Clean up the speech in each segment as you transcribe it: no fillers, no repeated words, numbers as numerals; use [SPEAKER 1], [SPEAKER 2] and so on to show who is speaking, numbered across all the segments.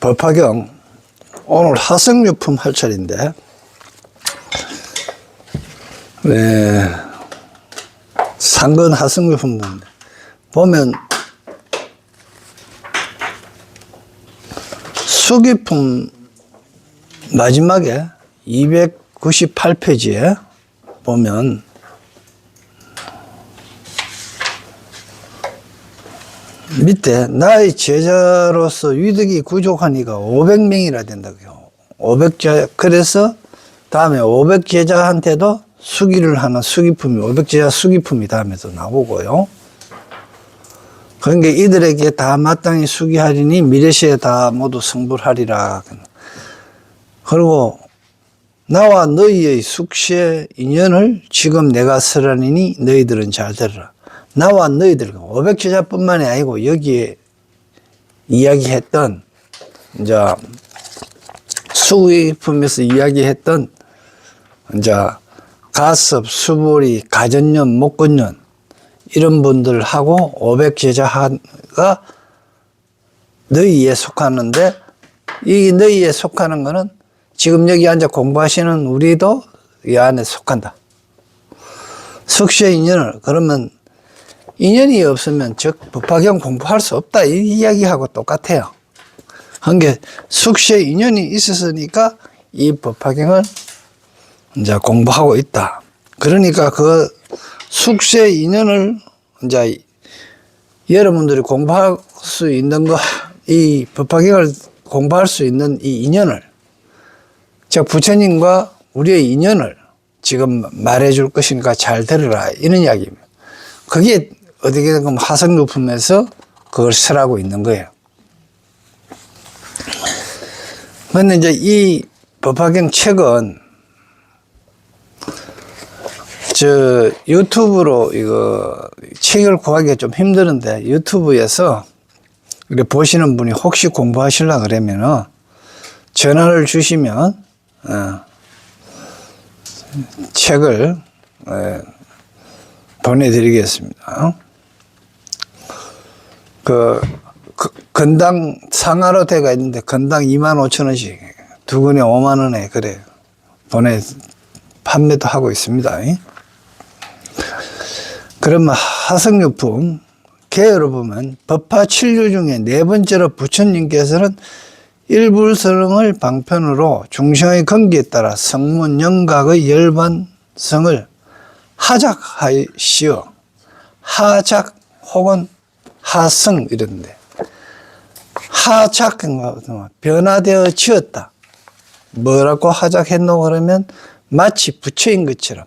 [SPEAKER 1] 법화경 오늘 화석유품 할 차례인데, 네, 상근 화석유품 보면 수기품 마지막에 298페이지에 보면 밑에 나의 제자로서 위덕이 부족하니까 500명이라 된다고요. 500제자. 그래서 다음에 500제자한테도 수기를 하는 수기품이 500제자 수기품이 다음에도 나오고요. 그러니까 이들에게 다 마땅히 수기하리니 미래시에 다 모두 성불하리라. 그리고 나와 너희의 숙세 인연을 지금 내가 설하니니 너희들은 잘 들으라. 나와 너희들 500제자뿐만이 아니고 여기에 이야기했던 이제 수기품에서 이야기했던 이제 가섭, 수보리, 가전년, 목건년 이런 분들하고 500제자가 너희에 속하는데, 이 너희에 속하는 거는 지금 여기 앉아 공부하시는 우리도 이 안에 속한다. 숙세 인연을, 그러면 인연이 없으면 즉 법화경 공부할 수 없다 이 이야기하고 똑같아요. 그러니까 숙세 인연이 있었으니까 이 법화경을 이제 공부하고 있다. 그러니까 그 숙세 인연을 이제 여러분들이 공부할 수 있는 거, 이 법화경을 공부할 수 있는 이 인연을, 즉 부처님과 우리의 인연을 지금 말해줄 것이니까 잘 들으라 이런 이야기입니다. 그게 어떻게 보면 화석유품에서 그걸 설하고 있는 거예요. 그런데 이제 이 법화경 책은 저 유튜브로 이거 책을 구하기가 좀 힘드는데, 유튜브에서 이렇게 보시는 분이 혹시 공부하시려고 그러면은 전화를 주시면 책을 보내드리겠습니다. 건당 상하로 돼가 있는데 건당 25,000원씩 두 권에 5만 원에 그래 판매도 하고 있습니다. 그러면 화석유품 개요로 보면 법화 7류 중에 네 번째로 부처님께서는 일불성을 방편으로 중생의 건기에 따라 성문 영각의 열반성을 하작하시어, 하작 혹은 하성 이런데, 하작 변화되어 지었다. 뭐라고 하작했노 그러면 마치 부처인 것처럼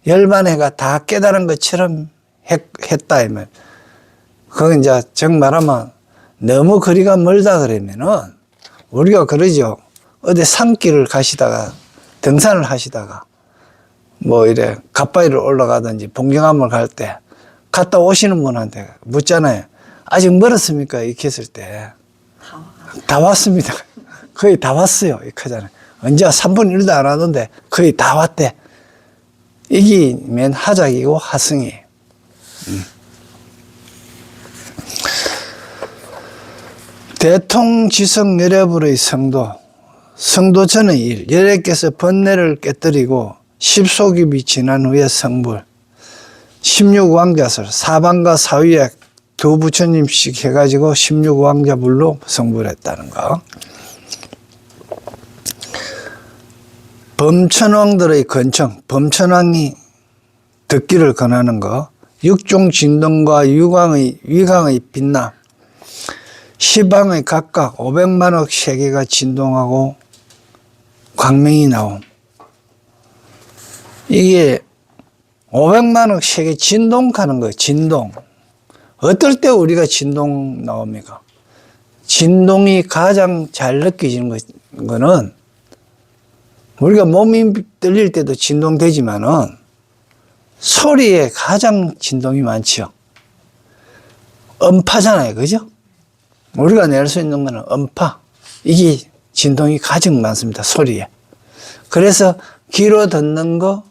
[SPEAKER 1] 열반해가 다 깨달은 것처럼 했다 이말. 그건 이제 정말하면 너무 거리가 멀다 그러면은 우리가 그러죠. 어디 산길을 가시다가 등산을 하시다가 뭐 이래 갓바위를 올라가든지 봉경암을 갈 때 갔다 오시는 분한테 묻잖아요. 아직 멀었습니까? 이렇게 했을 때 다 왔습니다. 거의 다 왔어요. 이렇게 하잖아요. 언제 3분 1도 안 하던데 거의 다 왔대. 이기면 하작이고 하승이에요. 대통지성 열애불의 성도, 성도전의 일, 열애께서 번뇌를 깨뜨리고 십속입이 지난 후에 성불, 16왕자설, 사방과 사위에 두 부처님씩 해가지고 16왕자불로 성불했다는 거. 범천왕들의 건청, 범천왕이 듣기를 권하는 거, 육종 진동과 위강의 빛남, 시방의 각각 500만억 세계가 진동하고 광명이 나옴. 이게 500만억 세계 진동하는 거예요. 진동. 어떨 때 우리가 진동 나옵니까? 진동이 가장 잘 느껴지는 거는 우리가 몸이 떨릴 때도 진동되지만은 소리에 가장 진동이 많죠. 음파잖아요. 그죠? 우리가 낼 수 있는 거는 음파. 이게 진동이 가장 많습니다. 소리에. 그래서 귀로 듣는 거,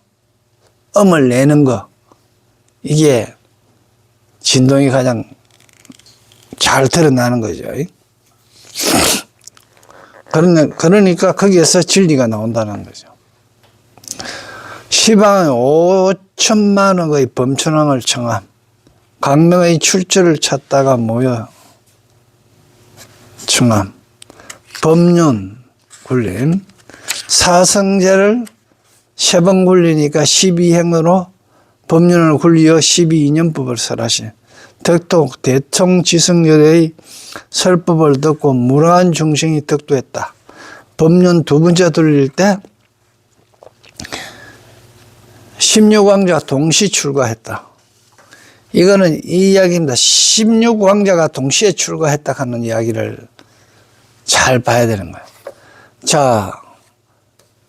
[SPEAKER 1] 음을 내는 거, 이게 진동이 가장 잘 드러나는 거죠. 그러니까 거기에서 진리가 나온다는 거죠. 시방에 5천만 원의 범천왕을 청함. 강명의 출처를 찾다가 모여 청함. 법륜 굴림. 사성제를 3번 굴리니까 12행으로 법륜을 굴리어 12인연법을 설하시. 덕독 대통지성열의 설법을 듣고 무라한 중생이 덕도했다. 법륜 2번째 돌릴 때 16왕자 동시 출가했다. 이거는 이 이야기입니다. 16왕자가 동시에 출가했다 하는 이야기를 잘 봐야 되는 거예요. 자,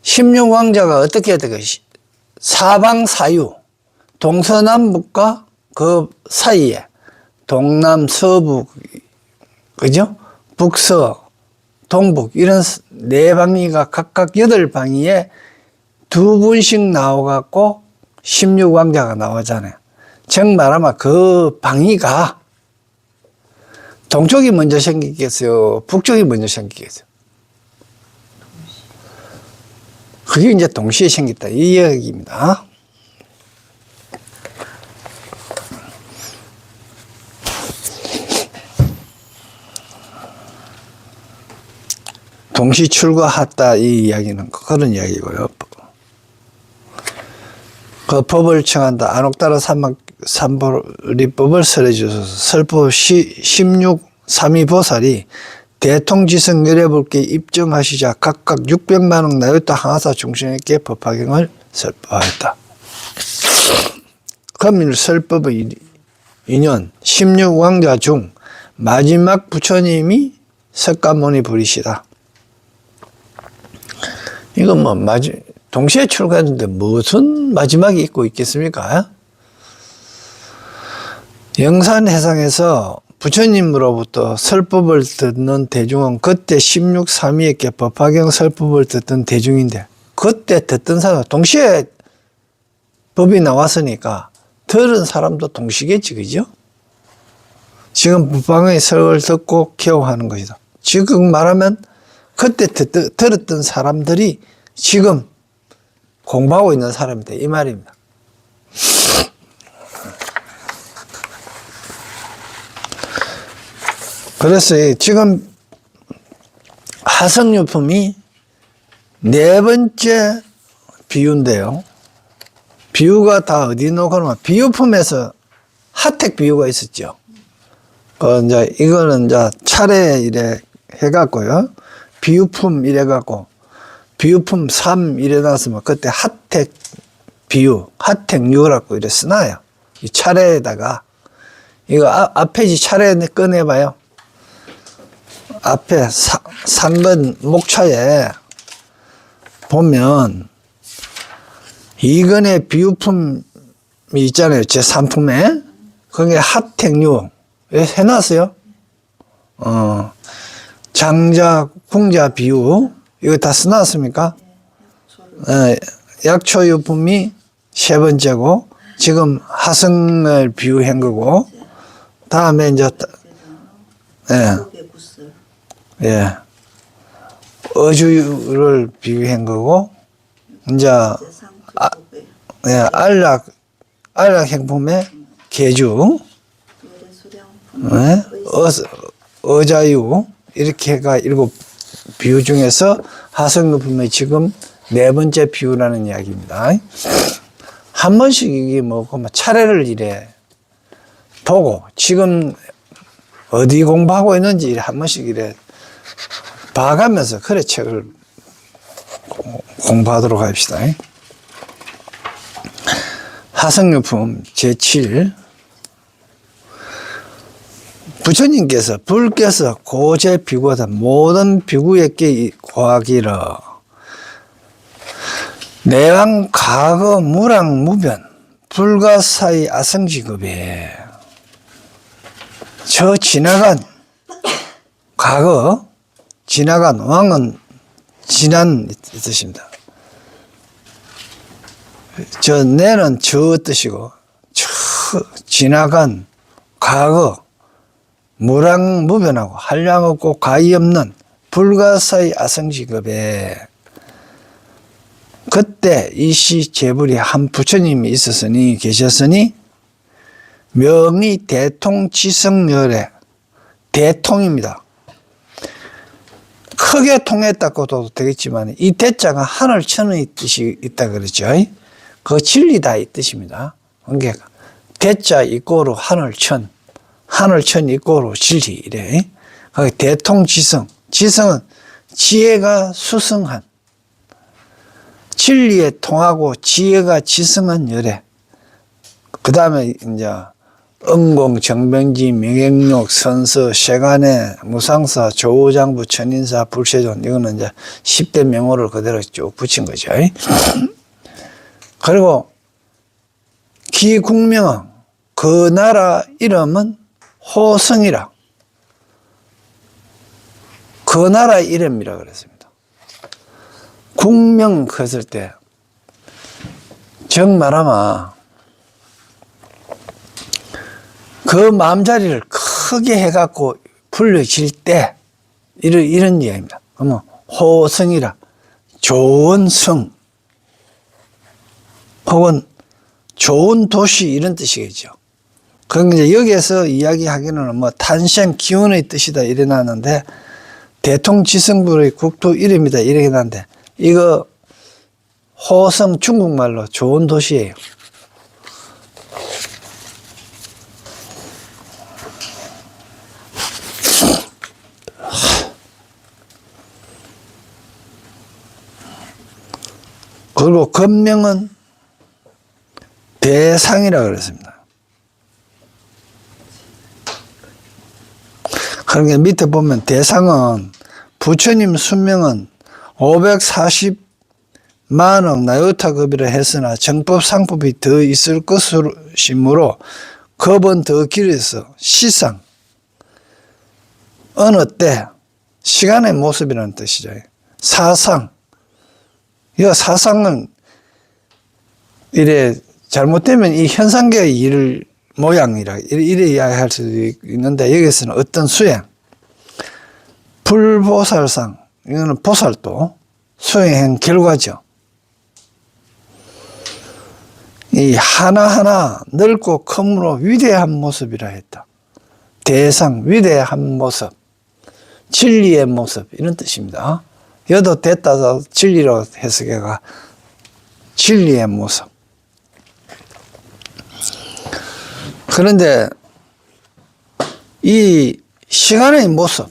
[SPEAKER 1] 16왕자가 어떻게 해야 될까요? 사방사유, 동서남북과 그 사이에 동남, 서북, 그죠? 북서, 동북 이런 4방위가 각각 8방위에 2분씩 나와갖고 16왕자가 나오잖아요. 즉 말하면 그 방위가 동쪽이 먼저 생기겠어요? 북쪽이 먼저 생기겠어요? 그게 이제 동시에 생겼다. 이 이야기입니다. 동시 출가했다. 이 이야기는 그런 이야기고요. 그 법을 청한다. 안옥따라 삼보리법을 설해 주소서. 설법 16삼위보살이 대통지성 열애불께 입증하시자 각각 600만 원 나였다 항하사 중생에게 법화경을 설법하였다. 그러면 설법의 인연 16왕자 중 마지막 부처님이 석가모니 불이시다. 이건 뭐 동시에 출가했는데 무슨 마지막이 있고 있겠습니까? 영산해상에서 부처님으로부터 설법을 듣는 대중은 그때 16삼위에게 법화경 설법을 듣던 대중인데 그때 듣던 사람 동시에 법이 나왔으니까 들은 사람도 동시겠지, 그죠? 지금 법화경의 설을 듣고 개용하는 것이다. 지금 말하면 그때 들었던 사람들이 지금 공부하고 있는 사람이다, 이 말입니다. 그래서 지금 하성유품이 4번째 비유인데요. 비유가 다 어디 놓고는 비유품에서 하택 비유가 있었죠. 이제 이거는 이제 차례 이래 해갖고요. 비유품 이래 갖고 비유품 3 이래 놨으면 그때 하택 비유, 하택유라고 이래 쓰나요. 이 차례에다가 이거 앞에 차례 꺼내봐요. 앞에 상근 목차에 보면 이건의 비유품이 있잖아요. 제 3품에 거기에 하택유 해놨어요. 장자, 풍자 비유 이거 다 써놨습니까? 약초유품이 3번째고 지금 하성을 비유한 거고 다음에 이제 어주를 비유한 거고 이제 안락 행품의 계주, 어자유 이렇게 해가 7 비유 중에서 하성유품의 지금 4번째 비유라는 이야기입니다. 한 번씩 이게 뭐고 차례를 이래 보고 지금 어디 공부하고 있는지 한 번씩 이래 봐가면서 그래 책을 공부하도록 합시다. 하성유품 제7 부처님께서 불께서 고제 비구하다 모든 비구에게 고하기를 내왕 과거 무랑 무변 불가사의 아성지급에 저 지나간 과거 지나간 왕은 지난 뜻입니다. 저 내는 저 뜻이고 저 지나간 과거 무랑무변하고 한량 없고 가히 없는 불가사의 아성직업에 그때 이시 재불이 한 부처님이 있었으니 계셨으니 명의 대통지성열의 대통입니다. 크게 통했다고도 되겠지만 이 대자가 하늘 천의 뜻이 있다 그러죠. 그 진리다 이 뜻입니다. 그러니까 대자 이꼬로 하늘천, 하늘천 이꼬로 진리 이래. 거기 대통지성, 지성은 지혜가 수성한, 진리에 통하고 지혜가 지성한 열애. 그 다음에 이제 응공, 정병지, 명행록, 선서, 세간의, 무상사, 조우장부, 천인사, 불세존 이거는 이제 10대 명호를 그대로 쭉 붙인 거죠. 그리고 기국명은 그 나라 이름은 호성이라. 그 나라 이름이라 그랬습니다. 국명 했을 때 정말아마 그 마음자리를 크게 해갖고 불려질 때 이런 이야기입니다. 그러면 호성이라 좋은 성 혹은 좋은 도시 이런 뜻이겠죠. 그럼 이제 여기에서 이야기하기는 뭐 탄생 기운의 뜻이다 이래 놨는데 대통지성불의 국토 이름이다 이렇게 놨는데 이거 호성 중국말로 좋은 도시예요. 그리고 건명은 대상이라 그랬습니다. 그러니까 밑에 보면 대상은 부처님 수명은 540만억 나요타급이라 했으나 정법 상법이 더 있을 것이므로 급은 더 길어서 시상 어느 때 시간의 모습이라는 뜻이죠. 사상 이 사상은 이래 잘못되면 이 현상계의 일 모양이라 이래 이야기할 수도 있는데 여기서는 어떤 수행 불보살상 이거는 보살도 수행한 결과죠. 이 하나하나 넓고 크므로 위대한 모습이라 했다. 대상 위대한 모습 진리의 모습 이런 뜻입니다. 여도 됐다서 진리로 해석해가 진리의 모습. 그런데 이 시간의 모습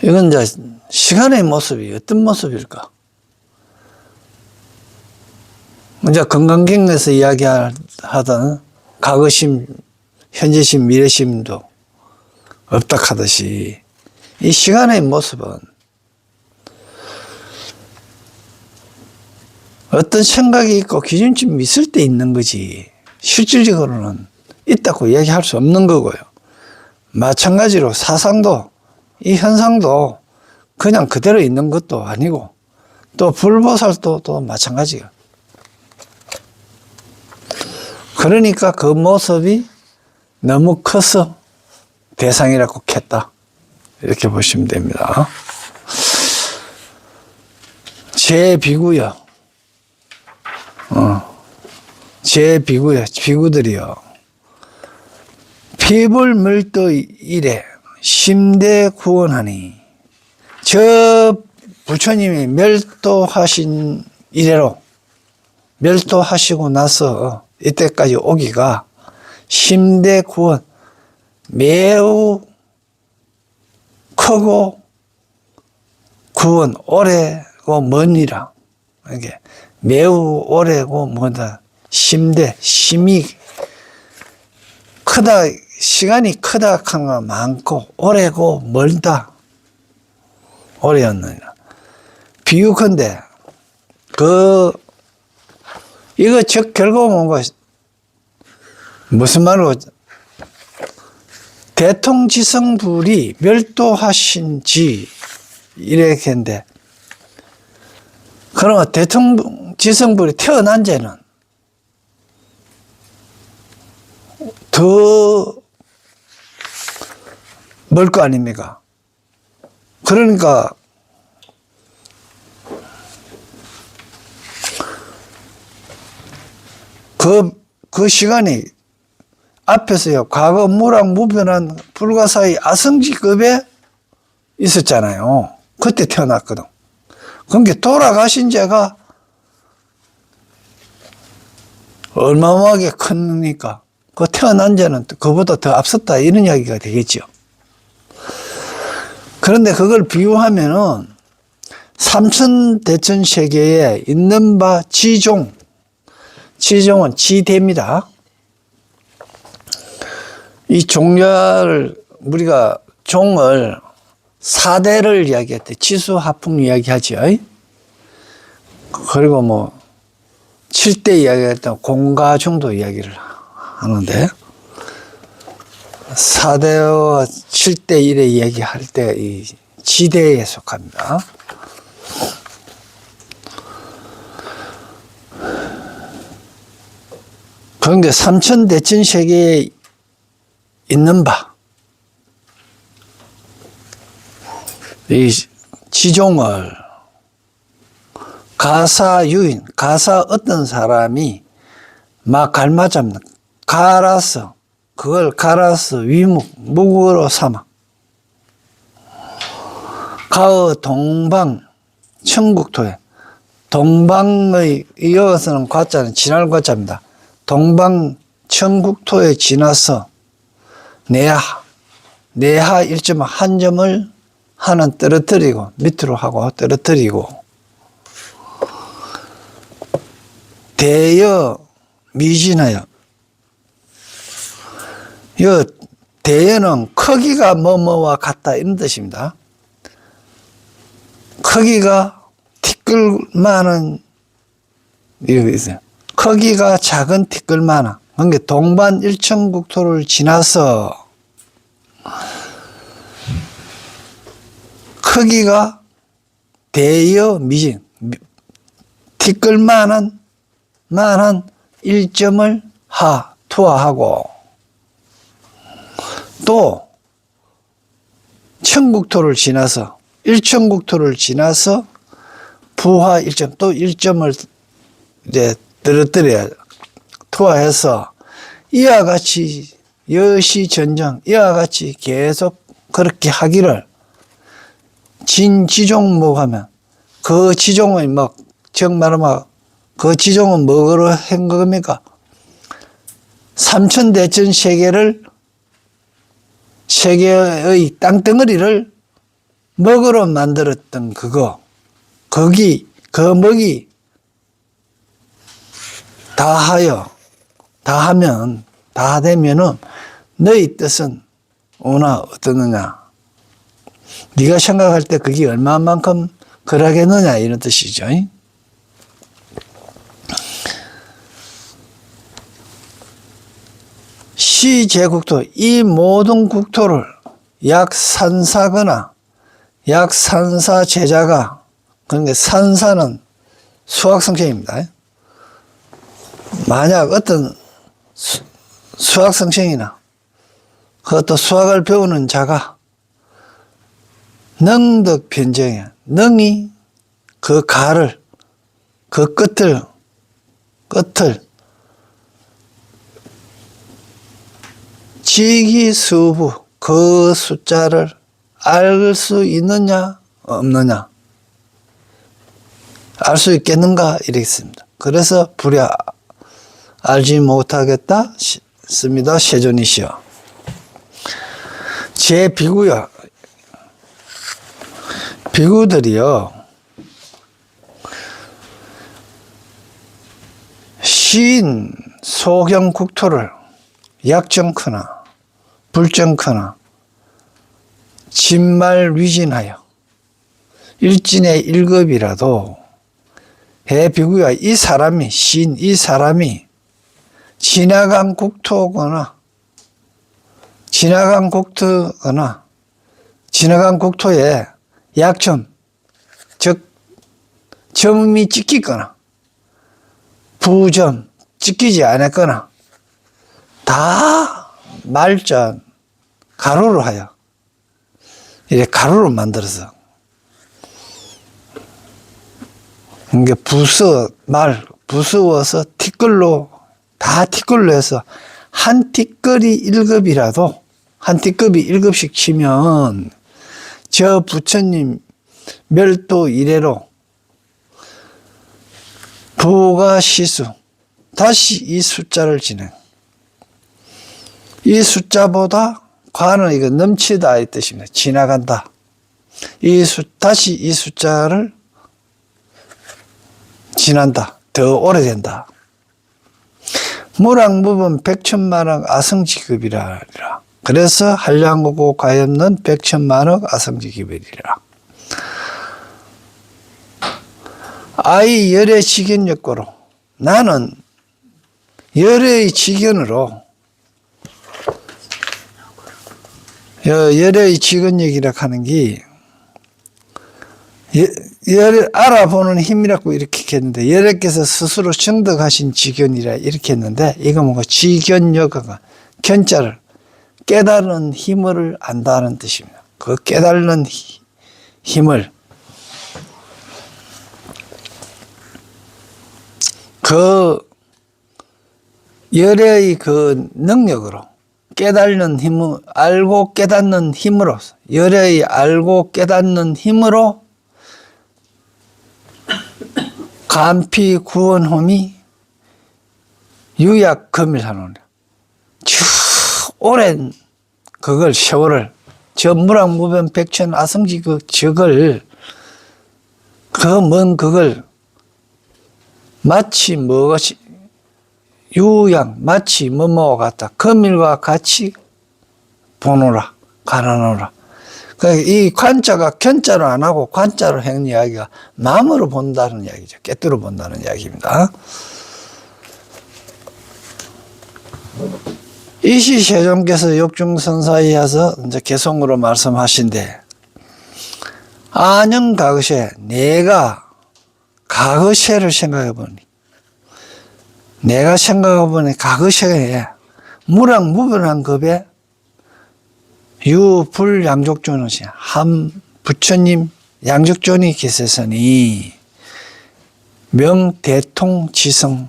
[SPEAKER 1] 이건 이제 시간의 모습이 어떤 모습일까? 먼저 건강경에서 이야기하던 과거심, 현재심, 미래심도 없다 하듯이 이 시간의 모습은 어떤 생각이 있고 기준점이 있을 때 있는 거지 실질적으로는 있다고 얘기할 수 없는 거고요. 마찬가지로 사상도 이 현상도 그냥 그대로 있는 것도 아니고 또 불보살도 또 마찬가지예요. 그러니까 그 모습이 너무 커서 대상이라고 했다. 이렇게 보시면 됩니다. 제 비구요. 제 비구요. 비구들이요. 피불멸도 이래 심대 구원하니 저 부처님이 멸도하신 이래로 멸도하시고 나서 이때까지 오기가 심대 구원 매우 크고 구원 오래고 머니라. 이게 매우 오래고 뭐다 심대 심이 크다 시간이 크다 한 거 많고 오래고 멀다 오래였느니라. 비유컨대 이거 즉 결국 뭔가 무슨 말로 대통지성불이 멸도하신지 이렇게 했는데 그러면 대통지성불이 태어난 죄는 더 멀 거 아닙니까? 그러니까 그 시간이 앞에서요, 과거 무랑무변한 불가사의 아성지급에 있었잖아요. 그때 태어났거든. 그러니까 돌아가신 제가 얼마만하게 크니까 그 태어난 제는 그보다 더 앞섰다 이런 이야기가 되겠죠. 그런데 그걸 비유하면은 삼천대천세계에 있는 바 지종, 지종은 지대입니다. 이 종자를 우리가 종을 4대를 이야기할 때 지수하풍 이야기하죠. 그리고 뭐 7대 이야기할 때 공가종도 이야기를 하는데 4대와 7대 1의 이야기할 때 이 지대에 속합니다. 그런데 삼천대천 세계에 있는 바, 이 지종을 가사유인, 가사 어떤 사람이 막 갈맞잡는, 그걸 갈아서 묵으로 삼아. 가의 동방, 천국토에, 동방의, 이어서는 과자는 진할 과자입니다. 동방 천국토에 지나서 내하 1.1점을 하는 떨어뜨리고, 밑으로 하고 떨어뜨리고, 대여 미진하여. 이 대여는 크기가 뭐뭐와 같다 이런 뜻입니다. 크기가 티끌만한 이거 있어요. 크기가 작은 티끌만한. 그러니까 동반 일천국토를 지나서 크기가 대여 미진 티끌만한 1점을 투하하고 또 천국토를 지나서 1천국토를 지나서 부하 1점 또 1점을 이제 떨어뜨려야 투하해서 이와 같이 여시전정 이와 같이 계속 그렇게 하기를 진지종목 하면 그 지종의 정말로 그 지종은 뭐로 한 겁니까? 삼천대천 세계의 땅덩어리를 먹으로 만들었던 거기, 그 먹이 다 되면은 너희 뜻은 오나 어떠느냐? 네가 생각할 때 그게 얼마만큼 그러겠느냐 이런 뜻이죠. 시제국토, 이 모든 국토를 약산사거나 약산사제자가, 그러니까 산사는 수학성생입니다. 만약 어떤 수학성생이나 그것도 수학을 배우는 자가 능덕 변정해, 능이 그 가를, 그 끝을 지기수부 그 숫자를 알 수 있느냐 없느냐, 알 수 있겠는가 이랬습니다. 그래서 불야 알지 못하겠다 씁니다. 세존이시여. 제 비구요. 비구들이요, 시인 소경 국토를 약정커나 불정커나 진말위진하여 일진의 1급이라도 해비구야 이 사람이 지나간 국토거나 지나간 국토에 약점, 즉 점이 찍히거나 부점 찍히지 않았거나 다 말자 가로로 하여 이렇게 가로로 만들어서 이게 부서워서 티끌로, 다 티끌로 해서 한 티끌이 1급이라도, 한 티끌이 1급씩 치면 저 부처님 멸도 이래로 부가 시수, 다시 이 숫자를 진행. 이 숫자보다 관은 이거 넘치다 이 뜻입니다. 지나간다. 다시 이 숫자를 지난다. 더 오래된다. 무랑무분 백천만억 아성지급이라. 그래서 한량고고 과염는 백천만억 아성지급이라. 아이 열의 직견역고로 나는 열의 직견으로 열의 직견역이라 하는 게 열을 알아보는 힘이라고 이렇게 했는데 열애께서 스스로 정득하신 직견이라 이렇게 했는데 이거 뭔가 직견역가 견자를 깨달은 힘을 안다는 뜻입니다. 그 깨달는 힘을 그 열의 그 능력으로 깨닫는 힘을 알고 깨닫는 힘으로 열의 알고 깨닫는 힘으로 간피 구원홈이 유약 금일하노라. 오랜 그걸 세월을 저 무랑무변 백천 아성지 그 적을 그 먼 그걸 마치 뭐같이 유양 마치 뭐뭐와 같다. 금일과 같이 보노라 가라노라. 이 관자가 견자로 안 하고 관자로 한 이야기가 마음으로 본다는 이야기죠. 깨뜨려 본다는 이야기입니다. 이시세종께서 욕중선사이에서 이제 개성으로 말씀하신데 안영가거세 내가 가거세를 생각해 보니 내가 생각해 보니 가거세에 무랑무변한 급에 유불 양족존은 한 부처님 양족존이 계세서니 명대통지성이라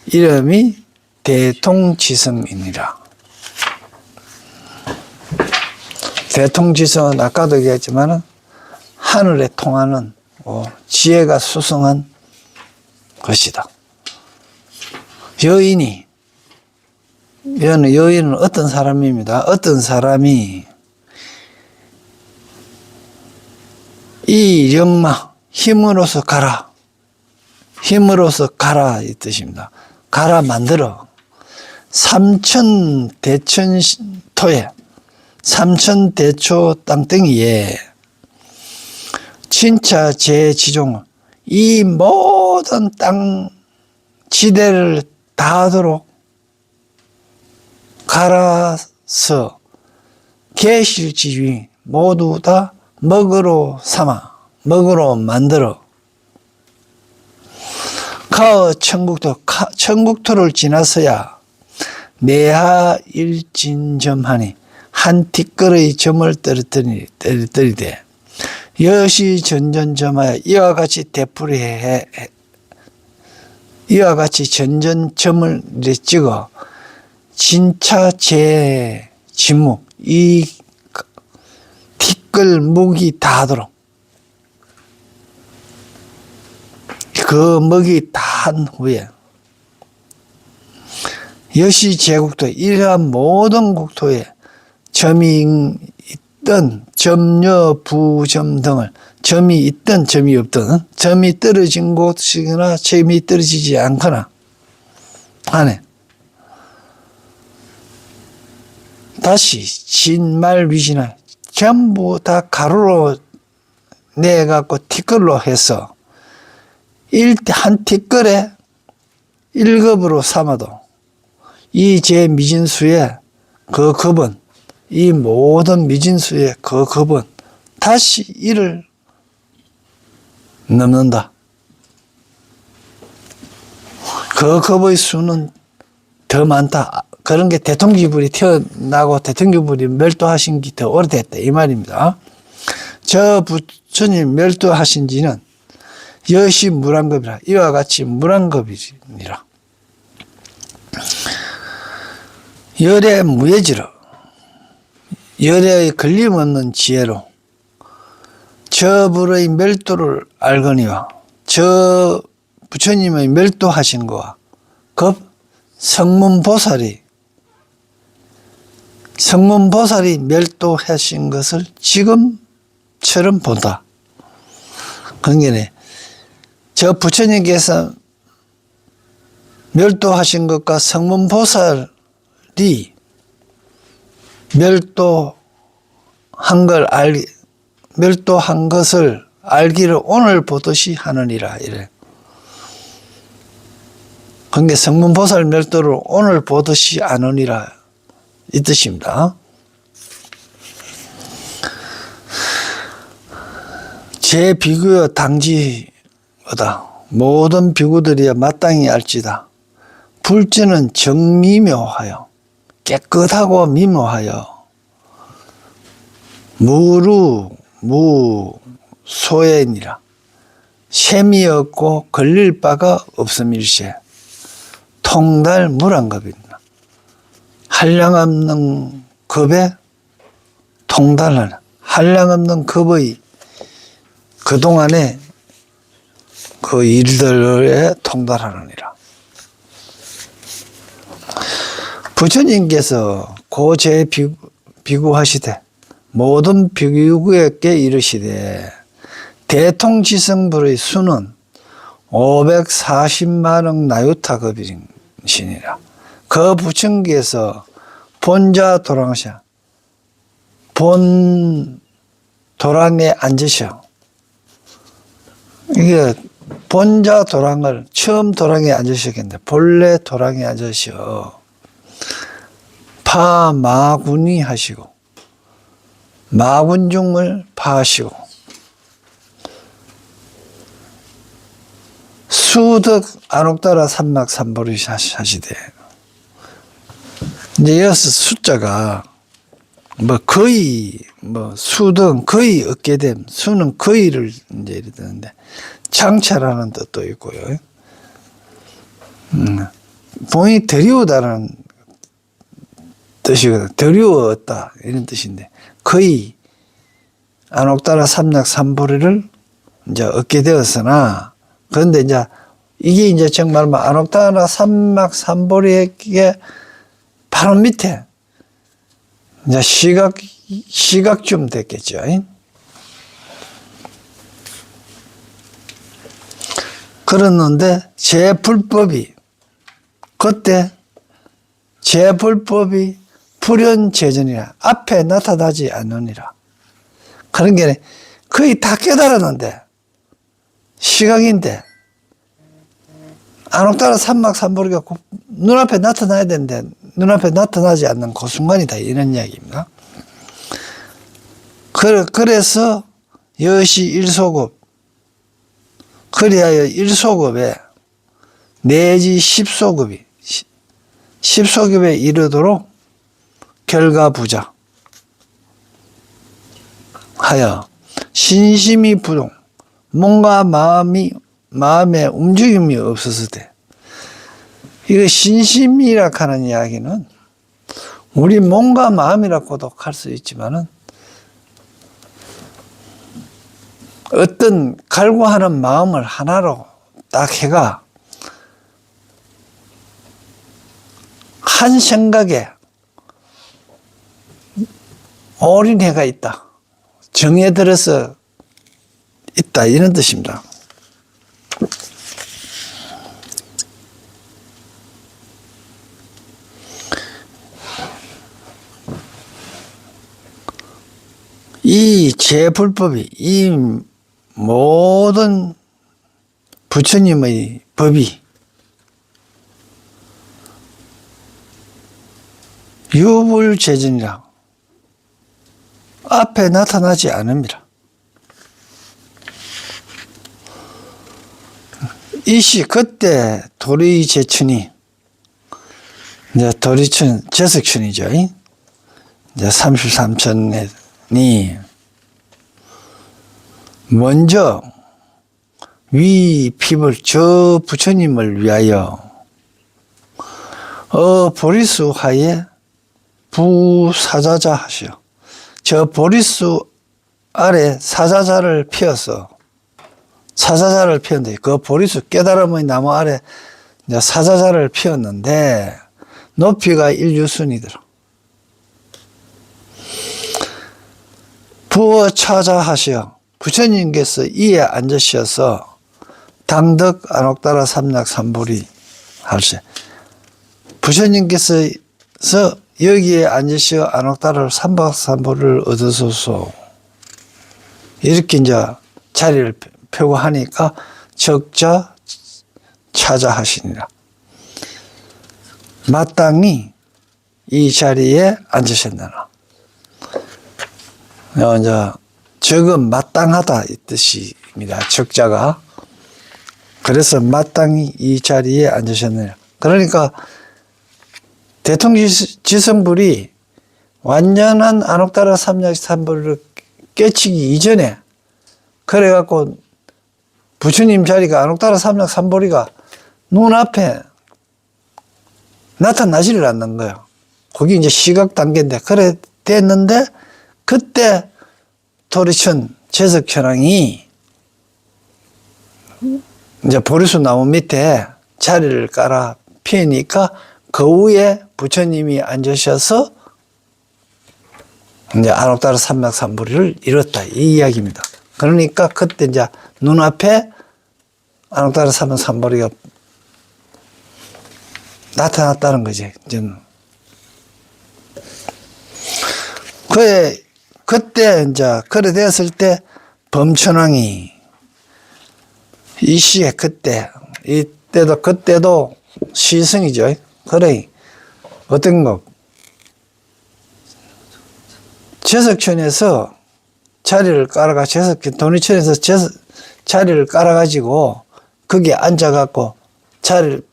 [SPEAKER 1] 이름이 대통지성이니라. 대통지성은 아까도 얘기했지만 하늘에 통하는 지혜가 수성한 것이다. 여인은 어떤 사람입니다. 어떤 사람이 이 영마 힘으로서 가라. 힘으로서 가라 이 뜻입니다. 가라 만들어. 삼천대천토에 삼천대초 땅덩이에 진짜 제 지종을 이 모든 땅 지대를 다 하도록 갈아서 계실지위 모두 다 먹으로 삼아 먹으로 만들어 가어 천국토를 지나서야 내하 일진점하니 한 티끌의 점을 떨어뜨리되 여시 전전점하여 이와 같이 되풀이해 이와 같이 전전점을 찍어 진차 제 진묵 이 티끌 목이 닿도록 그 먹이 다 한 후에 여시 제국토 이러한 모든 국토에 점이 있던 점여 부점 등을 점이 있던 점이 없던 점이 떨어진 곳이거나 점이 떨어지지 않거나 하네. 다시 진말위진하 전부 다 가루로 내갖고 티끌로 해서 한 티끌에 1급으로 삼아도 이 제 미진수의 그 급은 이 모든 미진수의 그 급은 다시 1을 넘는다. 그 급의 수는 더 많다. 그런 게 대통기불이 태어나고 대통기불이 멸도하신 게 더 오래됐다 이 말입니다. 저 부처님 멸도하신 지는 여시 물안급이라. 이와 같이 물안급이니라. 열의 무예지로 열의 걸림없는 지혜로 저 불의 멸도를 알거니와 저 부처님의 멸도하신 거와 급 성문보살이 멸도하신 것을 지금처럼 본다. 그러니까 저 부처님께서 멸도하신 것과 성문보살이 멸도한 것을 알기를 오늘 보듯이 하느니라. 이래. 그러니까 성문보살 멸도를 오늘 보듯이 아느니라. 이 뜻입니다. 제 비구여 당지어다. 모든 비구들이야 마땅히 알지다. 불지는 정미묘하여 깨끗하고 미묘하여 무소예니라. 셈이 없고 걸릴 바가 없음일세. 통달 물안급이니라. 한량없는 급에 통달하는 한량없는 급의 그동안의 그 일들에 통달하느니라. 부처님께서 고제 비구하시되 모든 비구에게 이르시되 대통지성불의 수는 540만억 나유타급이시니라. 그 부처님께서 본자 도랑샤 본 도랑에 앉으셔. 이게 본자 도랑을 처음 도랑에 앉으셨겠는데 본래 도랑에 앉으셔. 파마군이 하시고 마군중을 파하시고 수덕 안옥따라 삼막삼보리 하시되 이제 여기서 숫자가 거의 수등 거의 얻게 됨 수는 거의를 이제 이러는데 장차라는 뜻도 있고요. 본이 드리우다라는 뜻이거든. 드리우었다 이런 뜻인데 거의 안옥따라 삼락삼보리를 이제 얻게 되었으나 그런데 이제 이게 이제 정말 안옥따라 삼막삼보리의 바로 밑에 이제 시각쯤 됐겠죠. 그랬는데 제불법이 그때 제불법이 불현재전이라 앞에 나타나지 않느니라. 그런 게 거의 다 깨달았는데 시각인데 안옥따라 삼막삼보리가 눈앞에 나타나야 되는데 눈앞에 나타나지 않는 그 순간이다 이런 이야기입니다. 그래서 여시 일소급 그리하여 1소급에 내지 10소급이 10소급에 이르도록 결과부자 하여 신심이 부동 뭔가 마음에 움직임이 없어서 돼. 이거 신심이라 하는 이야기는 우리 몸과 마음이라고도 할 수 있지만은 어떤 갈구하는 마음을 하나로 딱 해가 한 생각에 올인해가 있다. 정에 들어서 있다. 이런 뜻입니다. 이 제불법이 이 모든 부처님의 법이 유불재전이라 앞에 나타나지 않습니다. 이시 그때 도리제천이 이제 도리천 제석천이죠. 이제 33천이 먼저 위 피불 저 부처님을 위하여 보리수 하에 부사자자 하시오. 저 보리수 아래 사자자를 피워서 사자자를 피웠는데 그 보리수 깨달음의 나무 아래 이제 사자자를 피웠는데 높이가 일유순이더라. 부어 차자 하시어 부처님께서 이에 앉으셔서 당덕 안옥따라 삼락 삼보리 할세. 부처님께서 여기에 앉으시어 안옥따라 삼박삼보리를 얻으소서. 이렇게 이제 자리를 펴고 하니까 적자 차자 하시니라. 마땅히 이 자리에 앉으셨나라. 이제 적은 마땅하다 이 뜻입니다. 적자가. 그래서 마땅히 이 자리에 앉으셨느냐. 그러니까 대통지성불이 완전한 안옥따라 삼약삼보리를 깨치기 이전에 그래갖고 부처님 자리가 안옥따라 삼약삼보리가 눈앞에 나타나지를 않는 거예요. 거기 이제 시각 단계인데 그래 됐는데 그때 도리천 제석현왕이 이제 보리수 나무 밑에 자리를 깔아 피우니까 그 위에 부처님이 앉으셔서 이제 안옥따라 삼약삼보리를 이뤘다 이 이야기입니다. 그러니까 그때 이제 눈앞에 안옥따라 삼약삼보리가 나타났다는 거지. 이제는. 그때 이제 그래 되었을 때 범천왕이 이 시에 그때도 시승이죠. 그래 어떤 거 제석천에서 자리를 깔아가 도니천에서 자리를 깔아가지고 거기에 앉아갖고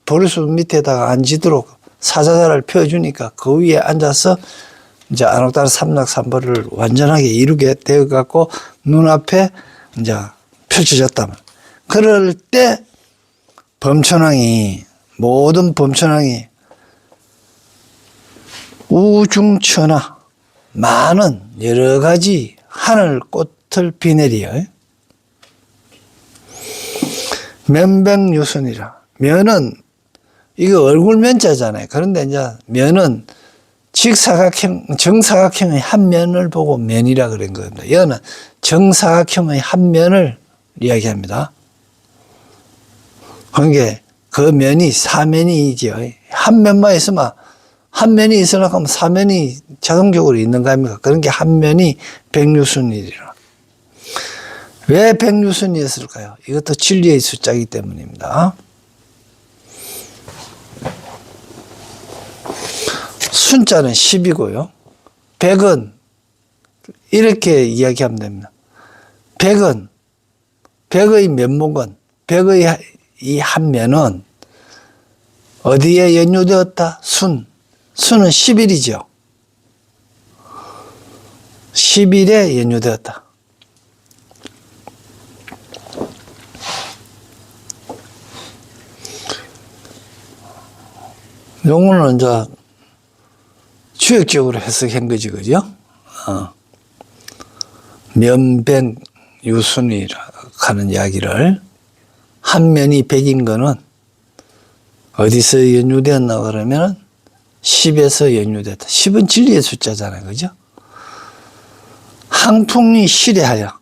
[SPEAKER 1] 보리수 밑에다가 앉도록 사자자를 펴주니까 그 위에 앉아서 이제 안옥따라 삼락삼보리를 완전하게 이루게 되어갖고 눈앞에 이제 펼쳐졌다. 그럴 때 모든 범천왕이 우중천하 많은 여러 가지 하늘 꽃을 비내리어 면백유순이라. 면은 이거 얼굴 면자잖아요. 그런데 이제 면은 정사각형의 한 면을 보고 면이라 그런 겁니다. 여는 정사각형의 한 면을 이야기합니다. 그러니까 그 면이 사면이죠. 한 면만 있으면 한 면이 있으려고 하면 사면이 자동적으로 있는 거 아닙니까? 그런 게 한 면이 백유순이라. 왜 백유순이었을까요? 이것도 진리의 숫자이기 때문입니다. 순자는 10이고요. 100은 이렇게 이야기하면 됩니다. 100의 면목은 100의 이 한 면은 어디에 연유되었다? 순은 10일이죠. 10일에 연유되었다. 요거는 이제 주역적으로 해석한 거지, 그죠? 면백유순이라 하는 이야기를 한 면이 100인 거는 어디서 연유되었나 그러면은 10에서 연유됐다. 10은 진리의 숫자잖아요. 그죠? 항풍이 실해하여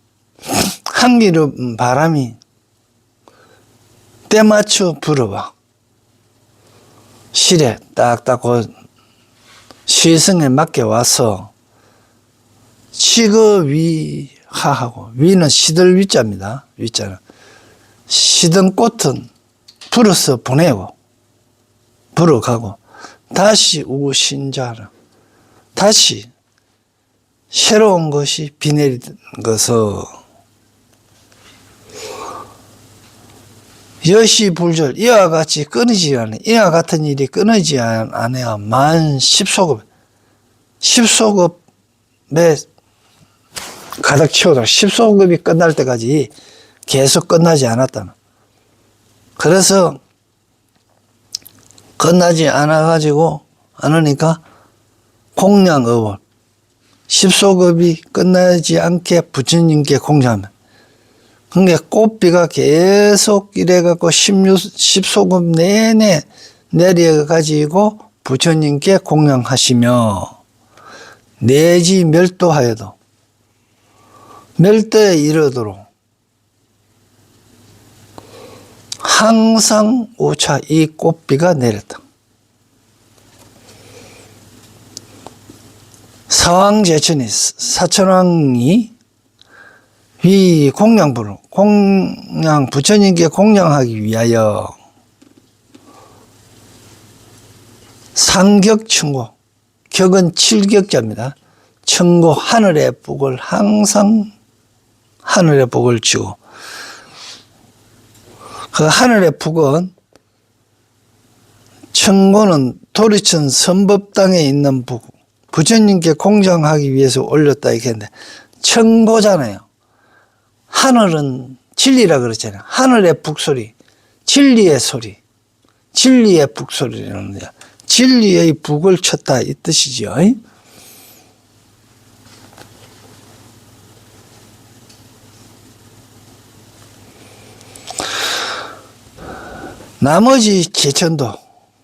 [SPEAKER 1] 한기름 바람이 때맞춰 불어와 실에 딱딱 시승에 맞게 와서 시거위하하고 위는 시들 위자입니다. 위자는 시든 꽃은 불어서 보내고 불어가고 다시 우신자라 다시 새로운 것이 비내린 것을 여시불절 이와 같이 끊이지 않아 이와 같은 일이 끊이지 않아야 만 10소급 10소급에 가득 채우다 10소급이 끝날 때까지 계속 끝나지 않았다. 그래서 끝나지 않으니까 공양업을 십소급이 끝나지 않게 부처님께 공양하면, 그러니까 꽃비가 계속 이래갖고 십소급 내내 내려가지고 부처님께 공양하시며, 내지 멸도하여도 멸도에 이르도록 항상 5차 이 꽃비가 내렸다. 사왕제천이, 사천왕이 이 부처님께 공양하기 위하여 상격청고, 격은 7격자입니다. 청고, 하늘의 복을, 항상 하늘의 복을 주고, 그 하늘의 복은, 청고는 도리천 선법당에 있는 복, 부처님께 공양하기 위해서 올렸다 이렇게 했는데, 청고잖아요. 하늘은 진리라 그랬잖아요. 하늘의 북소리, 진리의 소리, 진리의 북소리라는 거야. 진리의 북을 쳤다 이 뜻이죠. 나머지 제천도,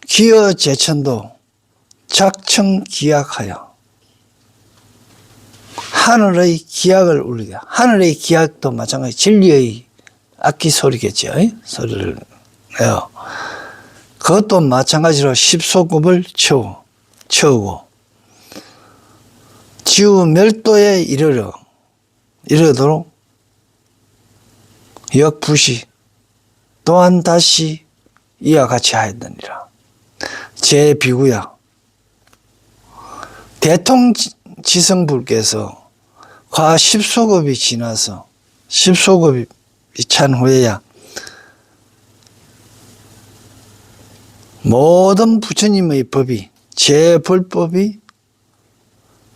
[SPEAKER 1] 기어 제천도 작청 기약하여 하늘의 기약을 울리게. 하늘의 기약도 마찬가지 진리의 악기 소리겠죠. 소리를 내요. 그것도 마찬가지로 십소급을 채우고 지우 멸도에 이르도록 역부시 또한 다시 이와 같이 하였느니라. 제 비구야. 대통지성불께서 과 십소급이 지나서 십소급이 찬 후에야 모든 부처님의 법이, 제불법이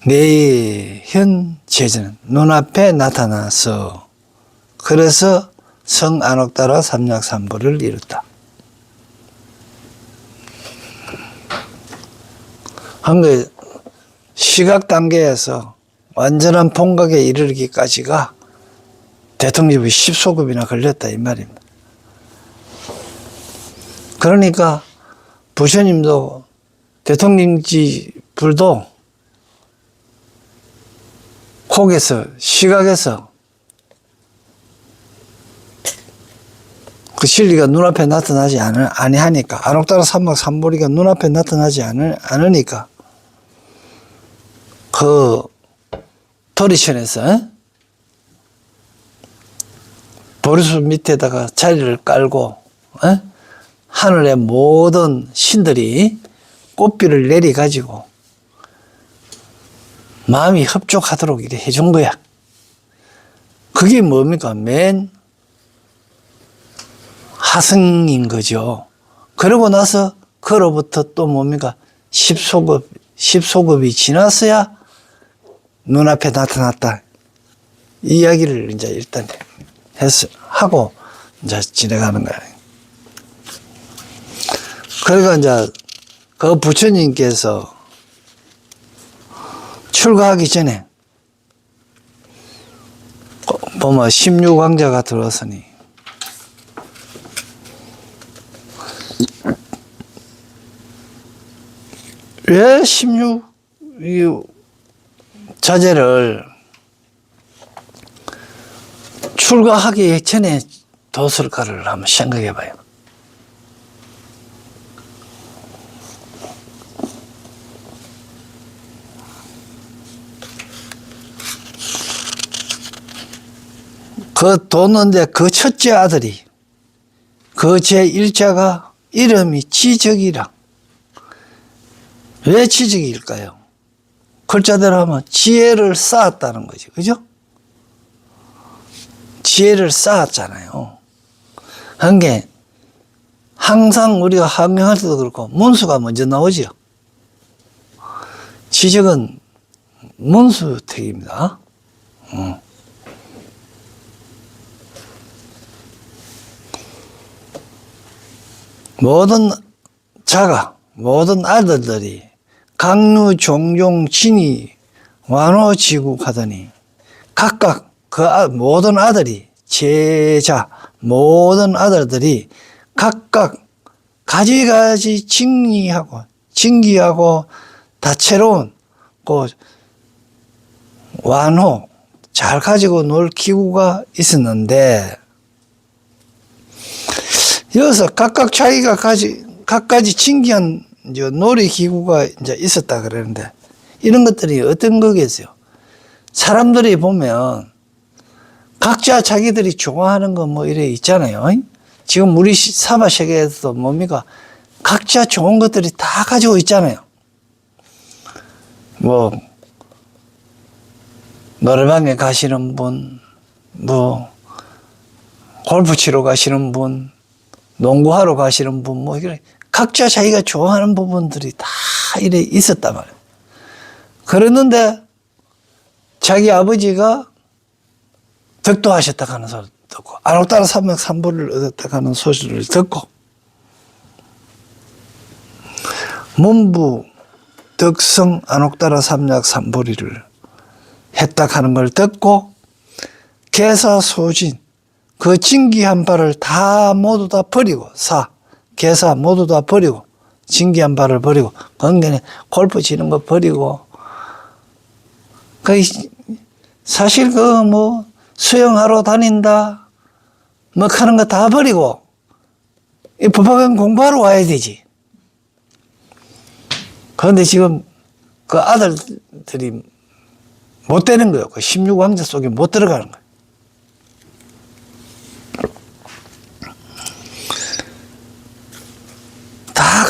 [SPEAKER 1] 내현 제전 눈앞에 나타나서 그래서 성안옥따라 삼약삼보를 이뤘다. 그러니까 시각 단계에서 완전한 본각에 이르기까지가 대통령이 십소급이나 걸렸다 이 말입니다. 그러니까 부처님도 대통령지 불도 kok에서 시각에서 그 진리가 눈앞에 나타나지 아니하니까 안옥따라 삼막삼보리가 눈앞에 나타나지 않으니까 그 도리천에서 보리숲 밑에다가 자리를 깔고 하늘의 모든 신들이 꽃비를 내려가지고 마음이 흡족하도록 이렇게 해준 거야. 그게 뭡니까? 맨 하승인 거죠. 그러고 나서 그로부터 또 뭡니까? 십소급이 지났어야 눈앞에 나타났다. 이 이야기를 이제 일단 하고 이제 지나가는 거야. 그러니까 이제 그 부처님께서 출가하기 전에 보면 16왕자가 들어왔으니 왜 16자제를 출가하기 전에 뒀을까를 한번 생각해 봐요. 그 뒀는데 그 첫째 아들이 그 제1자가 이름이 지적이라. 왜 지적일까요? 글자대로 하면 지혜를 쌓았다는 거죠. 그죠? 지혜를 쌓았잖아요. 그러니까 항상 우리가 항명할 때도 그렇고 문수가 먼저 나오죠. 지적은 문수택입니다. 모든 자가, 모든 아들들이 강류 종종 진이 완호지국하더니 각각 그 모든 아들이 제자 모든 아들들이 각각 가지가지 진기하고 다채로운 그 완호 잘 가지고 놀 기구가 있었는데 여기서 각각 자기가 각가지 진기한 놀이 기구가 이제 있었다 그러는데 이런 것들이 어떤 거겠어요? 사람들이 보면 각자 자기들이 좋아하는 거 뭐 이래 있잖아요. 지금 우리 사바 세계에서도 뭡니까? 각자 좋은 것들이 다 가지고 있잖아요. 뭐 노래방에 가시는 분, 뭐 골프 치러 가시는 분, 농구하러 가시는 분, 뭐 이래 각자 자기가 좋아하는 부분들이 다 이래 있었단 말이에요. 그랬는데 자기 아버지가 덕도하셨다 하는 소리 듣고 안옥따라 삼맥삼보를 얻었다 하는 소리를 듣고 문부 덕성 안옥따라 삼맥삼보리를 했다 하는 걸 듣고 계사소진 그 진기한 발을 다 모두 다 버리고 계사 모두 다 버리고 진기한 발을 버리고 건강에 골프 치는 거 버리고 사실 뭐 수영하러 다닌다 뭐 하는 거 다 버리고 이 법학원 공부하러 와야 되지. 그런데 지금 그 아들들이 못 되는 거예요. 그 16왕자 속에 못 들어가는 거예요. 다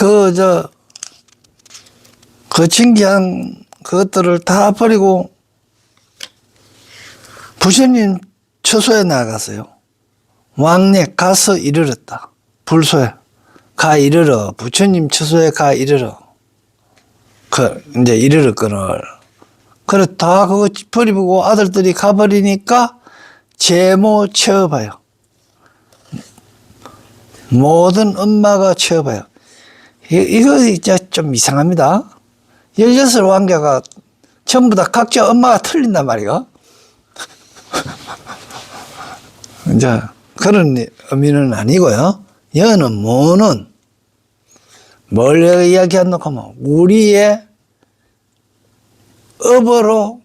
[SPEAKER 1] 그 진기한 그것들을 다 버리고 부처님 처소에 나갔어요. 왕래 가서 이르렀다. 불소에 가 이르러 부처님 처소에 가 이르러 이제 이르렀거늘. 그래 다 그거 버리고 아들들이 가버리니까 제모 채워봐요. 모든 엄마가 채워봐요. 이거 진짜 좀 이상합니다. 16왕자가 전부 다 각자 엄마가 틀린단 말이에요. 이제 그런 의미는 아니고요. 여는 뭐는 뭘 이야기한다고 하면 우리의 업으로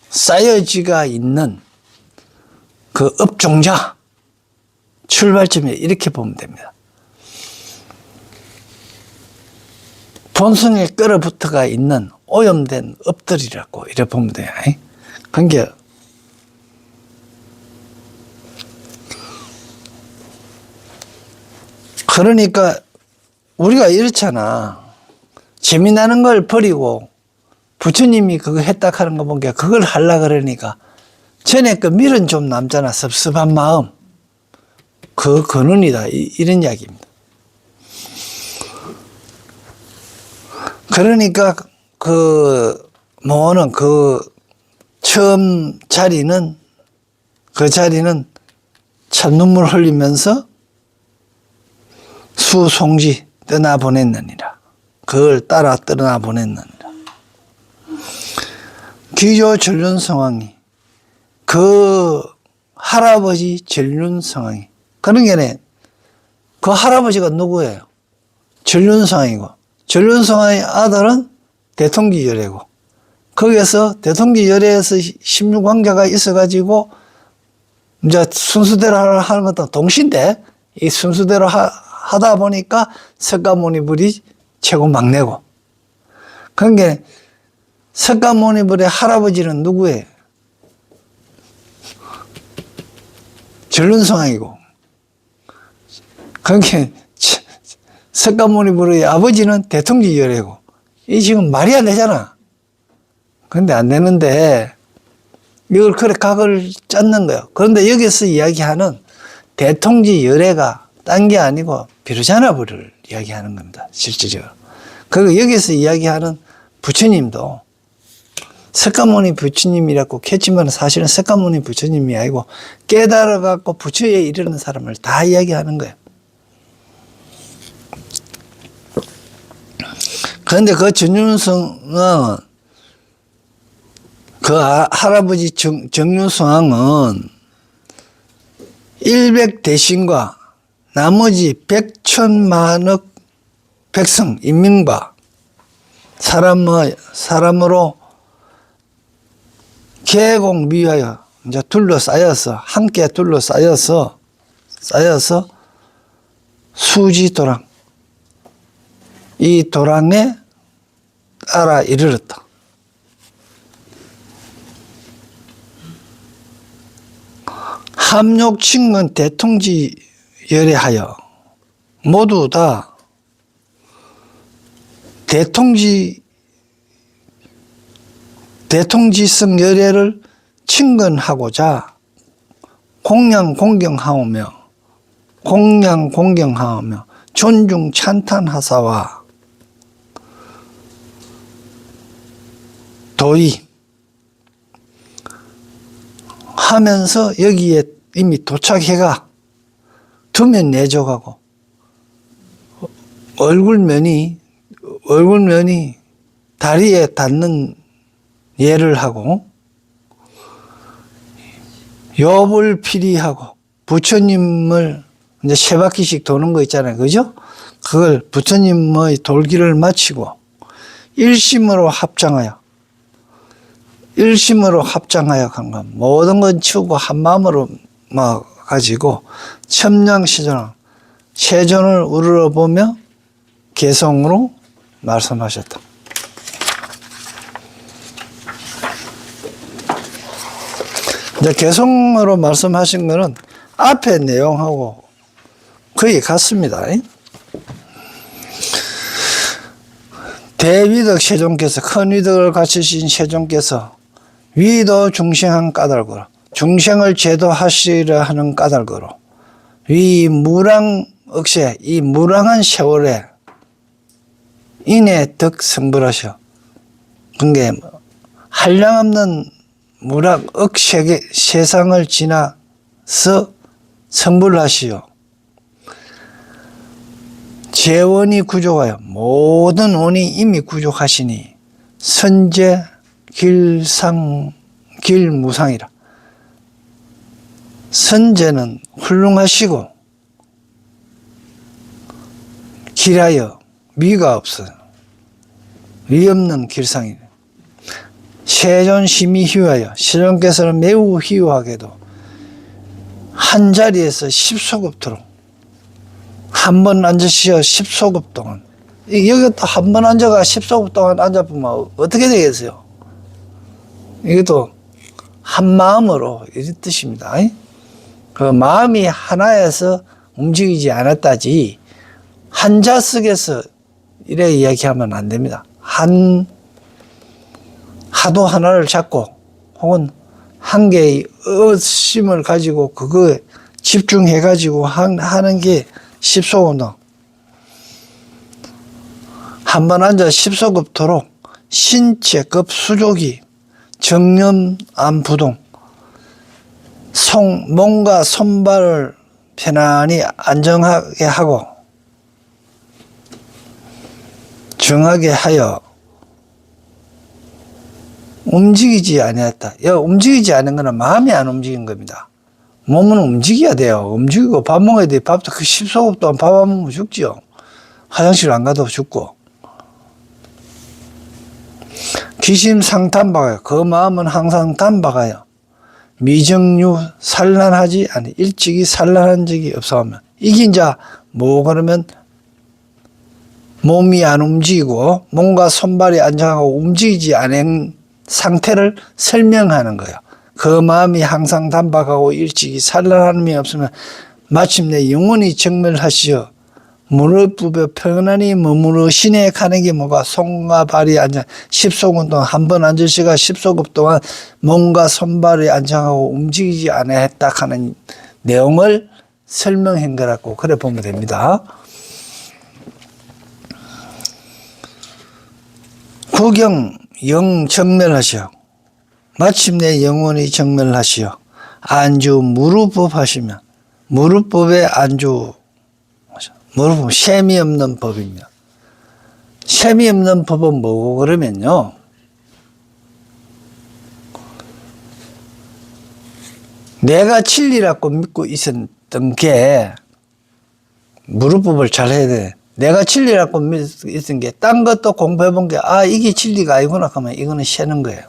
[SPEAKER 1] 쌓여지가 있는 그 업종자 출발점에 이렇게 보면 됩니다. 본성에 끌어붙어가 있는 오염된 업들이라고 이렇게 보면 돼요. 그러니까 그러니까 우리가 이렇잖아. 재미나는 걸 버리고 부처님이 그거 했다 하는 거 보니까 그걸 하려 그러니까 전에 그 밀은 좀 남잖아. 섭섭한 마음. 그 근원이다. 이런 이야기입니다. 그러니까 뭐는 처음 자리는 참 눈물 흘리면서 수송지 떠나보냈느니라. 그걸 따라 떠나보냈느니라. 귀조 전륜성왕이 그 할아버지 전륜성왕이 그러니까 그 할아버지가 누구예요? 전륜성왕이고 전륜성왕의 아들은 대통기열애고 거기에서 대통기열애에서 16왕자가 있어가지고 이제 순수대로 하는 것도 동시인데 이 순수대로 하다 보니까 석가모니불이 최고 막내고 그러니까 석가모니불의 할아버지는 누구예요? 전륜성왕이고 그러니까 석가모니불의 아버지는 대통기열애고 이 지금 말이 안 되잖아. 그런데 안 되는데 이걸 그래 각을 짰는 거예요. 그런데 여기서 이야기하는 대통기열애가 딴 게 아니고 비로자나불을 이야기하는 겁니다. 실질적으로. 그리고 여기서 이야기하는 부처님도 석가모니 부처님이라고 했지만 사실은 석가모니 부처님이 아니고 깨달아갖고 부처에 이르는 사람을 다 이야기하는 거예요. 그런데 그 전윤성은 그 할아버지 정윤성은 100대신과 나머지 100천만억 백성, 인민과 사람으로 계곡미하여 이제 둘러싸여서, 함께 둘러싸여서, 수지도랑, 이 도랑에 따라 이르렀다. 함욕칭은 대통지 열애하여 모두 다 대통지성 열애를 친근하고자 공양공경하오며 존중 찬탄하사와 도의 하면서 여기에 이미 도착해가 두면 내조가고 얼굴면이 다리에 닿는 예를 하고 엽을 피리하고 부처님을 이제 세 바퀴씩 도는 거 있잖아요. 그죠? 그걸 부처님의 돌기를 마치고 일심으로 합장하여 간거 모든 건 치우고 한 마음으로 막 가지고 첨량시전을 세존을 우러러보며 개성으로 말씀하셨다. 이제 개성으로 말씀하신 거는 앞에 내용하고 거의 같습니다. 대위덕 세존께서 큰 위덕을 갖추신 세존께서 위도 중생한 까닭으로 중생을 제도하시려 하는 까닭으로 위 무랑억세 이 무랑한 세월에 인해 덕 성불하셔. 그게 한량없는 무락 세상을 지나서 성불하시오. 재원이 구족하여 모든 원이 이미 구족하시니 선제 길무상이라. 선제는 훌륭하시고 길하여 위가 없어요. 위 없는 길상이래. 세존심이 희유하여 세존께서는 매우 희유하게도 한 자리에서 10소급토록 한 번 앉으시어 10소급 동안 여기 또 한 번 앉아가 10소급 동안 앉아보면 어떻게 되겠어요? 이것도 한 마음으로 이 뜻입니다. 그 마음이 하나에서 움직이지 않았다지 한자석에서 이래 이야기하면 안 됩니다. 하도 하나를 잡고 혹은 한 개의 의심을 가지고 그거에 집중해 가지고 하는 게 10소급도 한 번 앉아 10소급토록 신체급 수족이 정념안부동 몸과 손발을 편안히 안정하게 하고 정하게 하여 움직이지 아니했다. 움직이지 않은 거는 마음이 안 움직인 겁니다. 몸은 움직여야 돼요. 움직이고 밥 먹어야 돼. 밥도 그 10소급 동안 밥 안 먹으면 죽지요. 화장실 안 가도 죽고. 기심상탄박하여 그 마음은 항상 단박하여 미정유 산란하지 아니 일찍이 산란한 적이 없어하면 이게 이제 뭐 그러면 몸이 안 움직이고 몸과 손발이 안정하고 움직이지 않은 상태를 설명하는 거예요. 그 마음이 항상 단박하고 일찍이 산란함이 없으면 마침내 영원히 정멸하시어 무릎부벼 편안히 머무르시네 가는 게 뭐가 손과 발이 안정 10소급 동안 한 번 앉으시가 10소급 동안 몸과 손발이 안정하고 움직이지 않았다 하는 내용을 설명한 거라고 그래 보면 됩니다. 구경 영 정멸하시어 마침내 영원히 정멸하시어 안주 무릎법 하시면 무릎법의 안주 무릎은 셈이 없는 법이며 셈이 없는 법은 뭐고 그러면요. 내가 진리라고 믿고 있었던 게 무릎법을 잘 해야 돼. 내가 진리라고 믿고 있었던 게 딴 것도 공부해 본 게 이게 진리가 아니구나 하면 이거는 새는 거예요.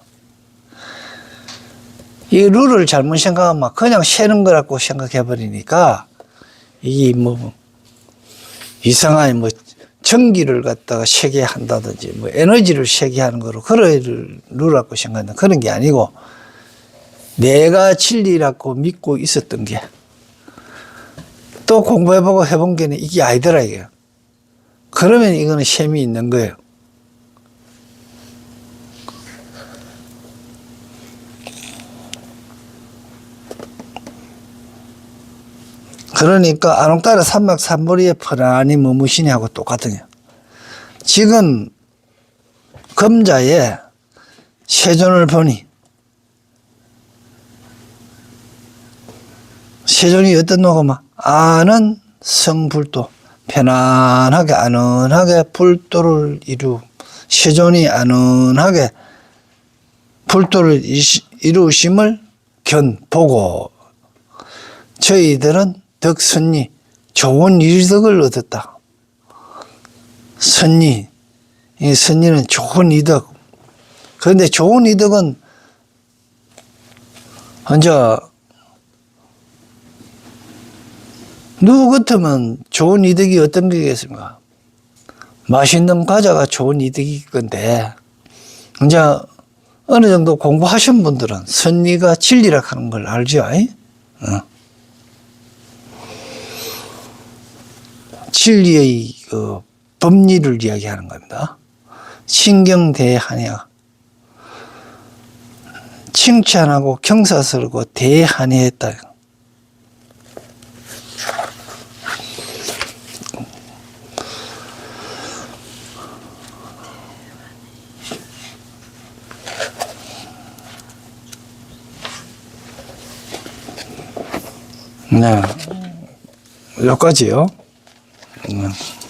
[SPEAKER 1] 이 룰을 잘못 생각하면 그냥 새는 거라고 생각해 버리니까 이게 뭐 이상하게 뭐 전기를 갖다가 세게 한다든지 뭐 에너지를 세게 하는 거로 그럴 룰이라고 생각한다. 그런 게 아니고 내가 진리라고 믿고 있었던 게 또 공부해보고 해본 게는 이게 아니더라 이게요. 그러면 이거는 셈이 있는 거예요. 그러니까 아롱따르 산막 산보리에 편안히 머무시니 하고 똑같은 요 지금 금자에 세존을 보니 세존이 어떤 노고만 아는 성불도 편안하게 안은하게 불도를 세존이 안은하게 불도를 이루심을 견보고 저희들은 덕선리 좋은 이덕을 얻었다. 선리 이 선리는 좋은 이덕. 그런데 좋은 이덕은 이제 누구 같으면 좋은 이득이 어떤 게겠습니까? 맛있는 과자가 좋은 이득일 건데, 이제 어느 정도 공부하신 분들은 선리가 진리라 하는 걸 알죠? 진리의 그 법리를 이야기하는 겁니다. 신경대하냐. 칭찬하고 경사스럽고 대한해했다. 네, 여기까지요.
[SPEAKER 2] 감사합니다.